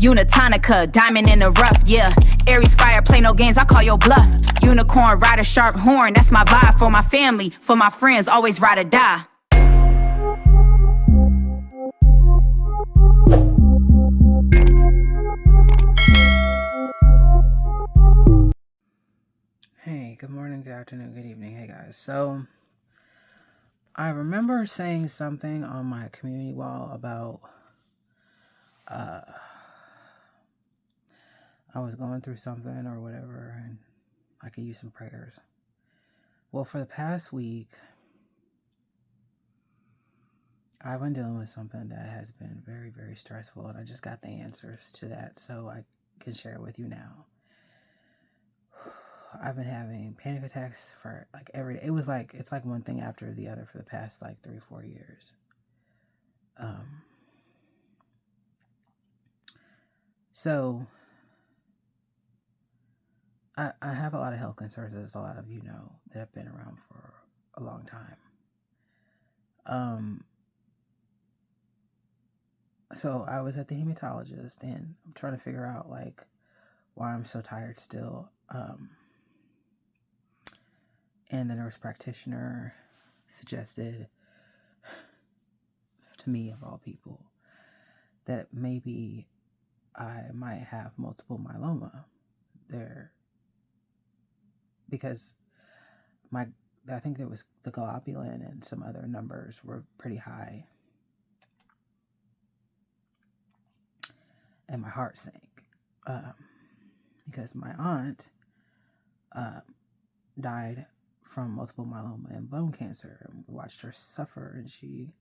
Unitonica, diamond in the rough, yeah. Aries fire, play no games, I call your bluff. Unicorn, ride a sharp horn, that's my vibe for my family, for my friends, always ride or die. Hey, good morning, good afternoon, good evening. Hey guys, so I remember saying something on my community wall about I was going through something or whatever and I could use some prayers. Well, for the past week, I've been dealing with something that has been very, very stressful, and I just got the answers to that, so I can share it with you now. I've been having panic attacks for like every day. It's like one thing after the other for the past like 3-4 years. So I have a lot of health concerns, as a lot of you know, that have been around for a long time. So I was at the hematologist, and I'm trying to figure out like why I'm so tired still. And the nurse practitioner suggested to me, of all people, that maybe I might have multiple myeloma there, because I think there was the globulin and some other numbers were pretty high, and my heart sank because my aunt died from multiple myeloma and bone cancer, and we watched her suffer, and she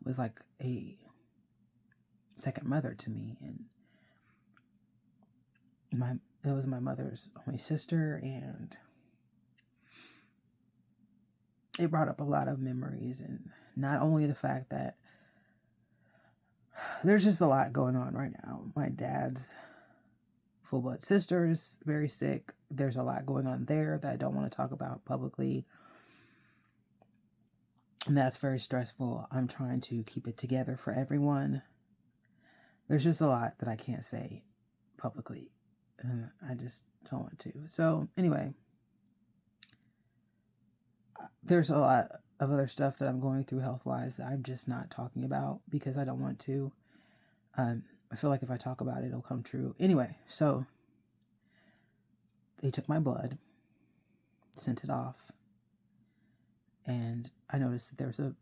was like a second mother to me, and it was my mother's only sister, and it brought up a lot of memories, and not only the fact that there's just a lot going on right now. My dad's full blood sister is very sick. There's a lot going on there that I don't want to talk about publicly, and that's very stressful. I'm trying to keep it together for everyone. There's just a lot that I can't say publicly, and I just don't want to. So anyway, there's a lot of other stuff that I'm going through health-wise that I'm just not talking about because I don't want to. I feel like if I talk about it, it'll come true. Anyway, so they took my blood, sent it off, and I noticed that there was a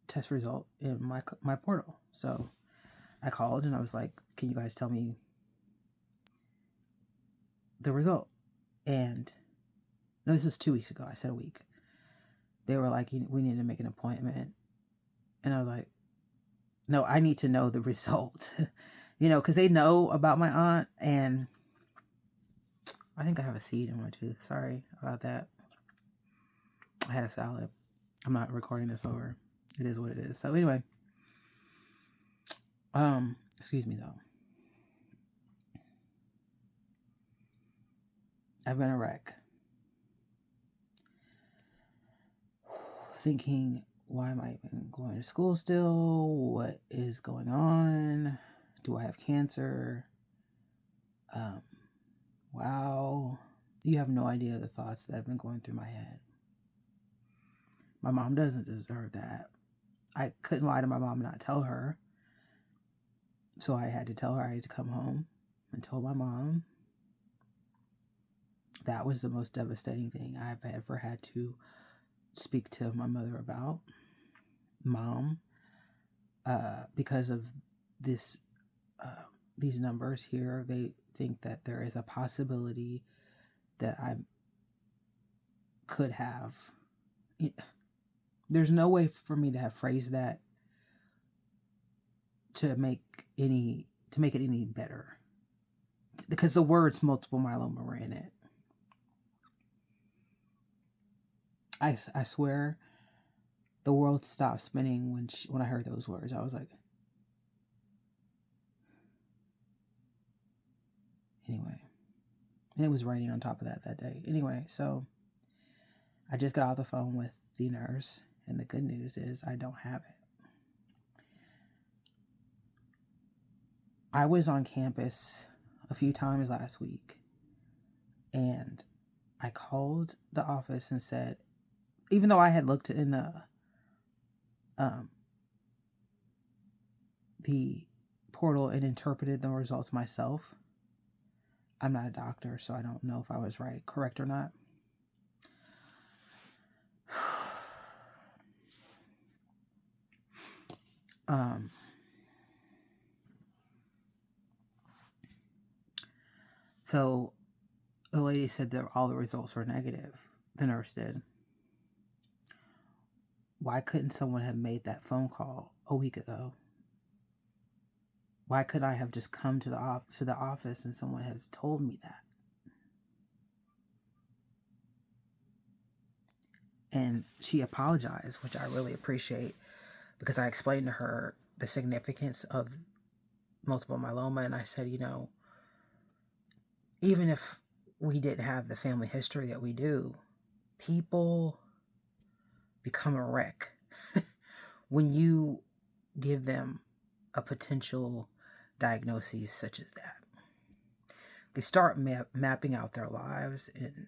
test result in my portal. So I called and I was like, can you guys tell me the result? And no, this was 2 weeks ago. I said a week. They were like, we need to make an appointment. And I was like, no, I need to know the result. Because they know about my aunt, and I think I have a seed in my tooth. Sorry about that. I had a salad. I'm not recording this over. It is what it is. So anyway, excuse me though. I've been a wreck. Thinking, why am I even going to school still? What is going on? Do I have cancer? Wow. You have no idea the thoughts that have been going through my head. My mom doesn't deserve that. I couldn't lie to my mom and not tell her. So I had to tell her. I had to come home and tell my mom. That was the most devastating thing I've ever had to speak to my mother about. Mom, because of this, these numbers here, they think that there is a possibility that I could have. There's no way for me to have phrased that to make it any better, because the words multiple myeloma were in it. I swear the world stopped spinning when I heard those words. I was like, anyway. And it was raining on top of that day. Anyway, so I just got off the phone with the nurse, and the good news is I don't have it. I was on campus a few times last week, and I called the office and said, even though I had looked in the portal and interpreted the results myself, I'm not a doctor, so I don't know if I was correct or not. So the lady said that all the results were negative. The nurse did. Why couldn't someone have made that phone call a week ago? Why could I have just come to the office and someone have told me that? And she apologized, which I really appreciate, because I explained to her the significance of multiple myeloma, and I said, even if we didn't have the family history that we do, people become a wreck when you give them a potential diagnosis such as that. They start mapping out their lives and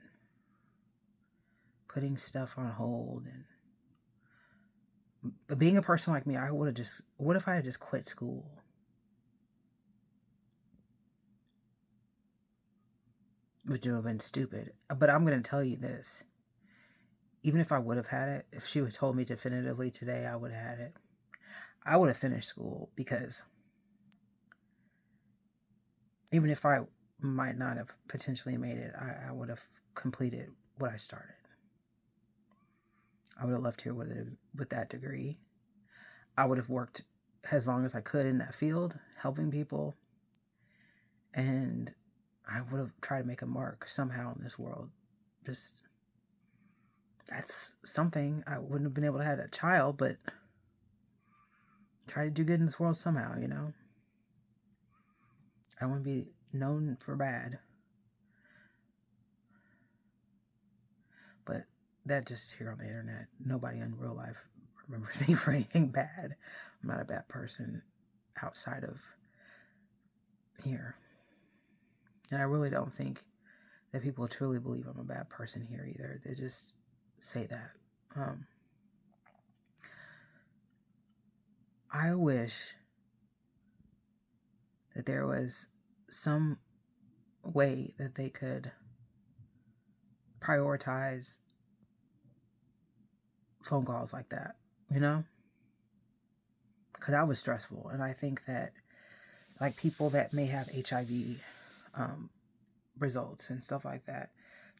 putting stuff on hold. And being a person like me, what if I had just quit school? Which would have been stupid. But I'm going to tell you this. Even if I would have had it, if she would have told me definitively today I would have had it, I would have finished school, because even if I might not have potentially made it, I would have completed what I started. I would have left here with that degree. I would have worked as long as I could in that field, helping people. And I would have tried to make a mark somehow in this world. That's something. I wouldn't have been able to have a child, but try to do good in this world somehow, I don't want to be known for bad. But that just here on the internet. Nobody in real life remembers me for anything bad. I'm not a bad person outside of here. And I really don't think that people truly believe I'm a bad person here either. They just say that. I wish that there was some way that they could prioritize phone calls like that, because that was stressful. And I think that people that may have HIV results and stuff like that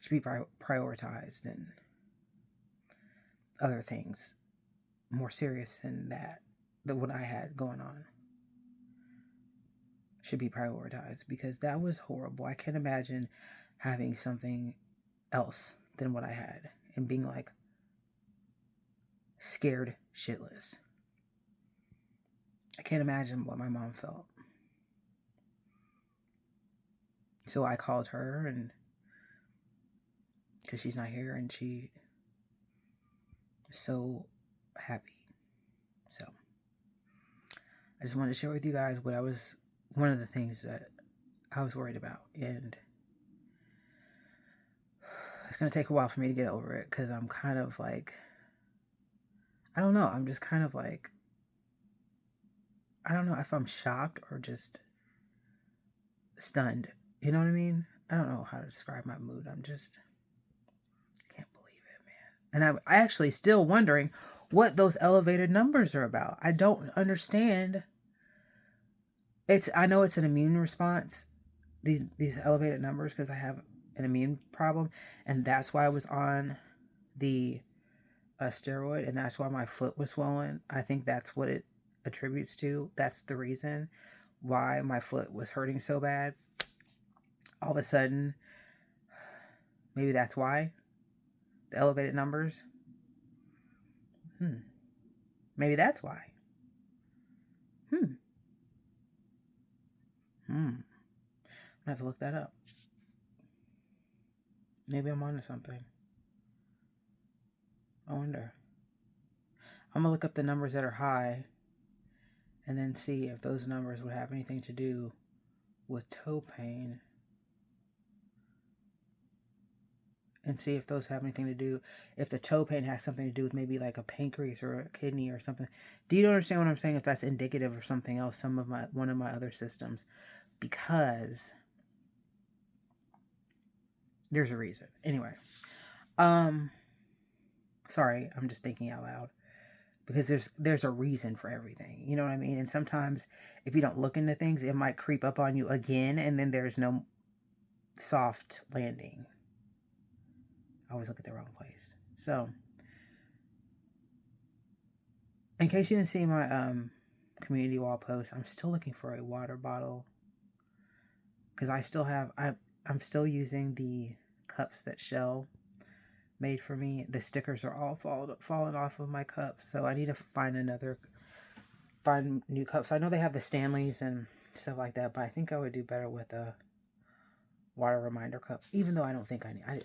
should be prioritized, and other things more serious than what I had going on should be prioritized, because that was horrible. I can't imagine having something else than what I had and being scared shitless. I can't imagine what my mom felt. So I called her, and because she's not here, and she was so happy. So I just wanted to share with you guys one of the things that I was worried about, and it's going to take a while for me to get over it, because I'm kind of I don't know, I'm just kind of I don't know if I'm shocked or just stunned. You know what I mean? I don't know how to describe my mood. I can't believe it, man. And I actually still wondering what those elevated numbers are about. I don't understand. I know it's an immune response, these elevated numbers, because I have an immune problem, and that's why I was on the steroid, and that's why my foot was swollen. I think that's what it attributes to. That's the reason why my foot was hurting so bad. All of a sudden, maybe that's why the elevated numbers. Maybe that's why. I'm gonna have to look that up. Maybe I'm onto something. I wonder. I'm gonna look up the numbers that are high and then see if those numbers would have anything to do with toe pain. And see if those have anything to do, if the toe pain has something to do with maybe like a pancreas or a kidney or something. Do you understand what I'm saying? If that's indicative of something else, one of my other systems, because there's a reason. Anyway, sorry, I'm just thinking out loud, because there's a reason for everything. You know what I mean? And sometimes if you don't look into things, it might creep up on you again, and then there's no soft landing. I always look at the wrong place. So, in case you didn't see my community wall post, I'm still looking for a water bottle, because I'm still using the cups that Shell made for me. The stickers are all falling off of my cups, so I need to find new cups. I know they have the Stanleys and stuff like that, but I think I would do better with a water reminder cup, even though I don't think I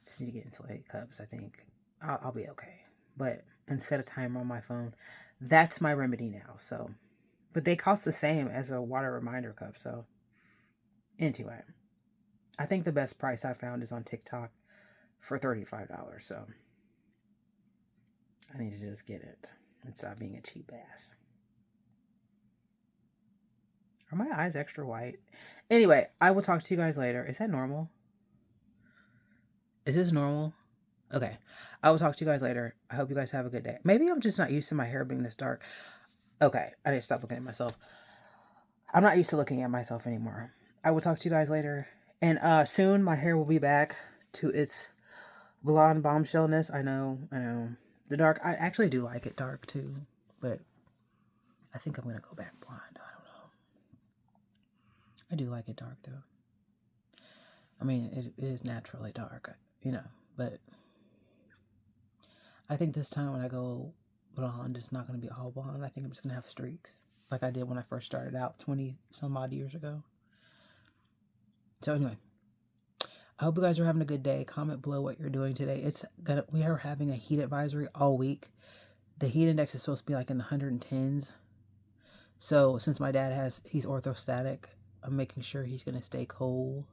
just need to get insulated cups. I think I'll be okay. But and set a timer on my phone. That's my remedy now. So, but they cost the same as a water reminder cup. So, anyway, I think the best price I found is on TikTok for $35. So, I need to just get it and stop being a cheap ass. Are my eyes extra white? Anyway, I will talk to you guys later. Is that normal? Is this normal? Okay. I will talk to you guys later. I hope you guys have a good day. Maybe I'm just not used to my hair being this dark. Okay. I need to stop looking at myself. I'm not used to looking at myself anymore. I will talk to you guys later. And soon my hair will be back to its blonde bombshellness. I know. The dark, I actually do like it dark too. But I think I'm going to go back blonde. I don't know. I do like it dark though. I mean, it is naturally dark, but I think this time when I go blonde, it's not going to be all blonde. I think I'm just going to have streaks like I did when I first started out 20 some odd years ago. So anyway, I hope you guys are having a good day. Comment below what you're doing today. We are having a heat advisory all week. The heat index is supposed to be like in the 110s. So since my dad he's orthostatic, I'm making sure he's going to stay cold.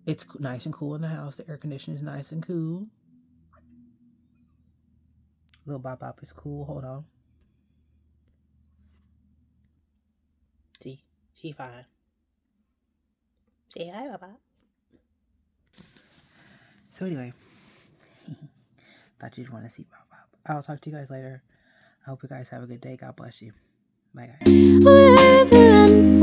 It's nice and cool in the house. The air conditioning is nice and cool. Little Bop is cool. Hold on. See, she fine. Say hi, Bop. So anyway, thought you'd want to see Bop. I'll talk to you guys later. I hope you guys have a good day. God bless you. Bye, guys.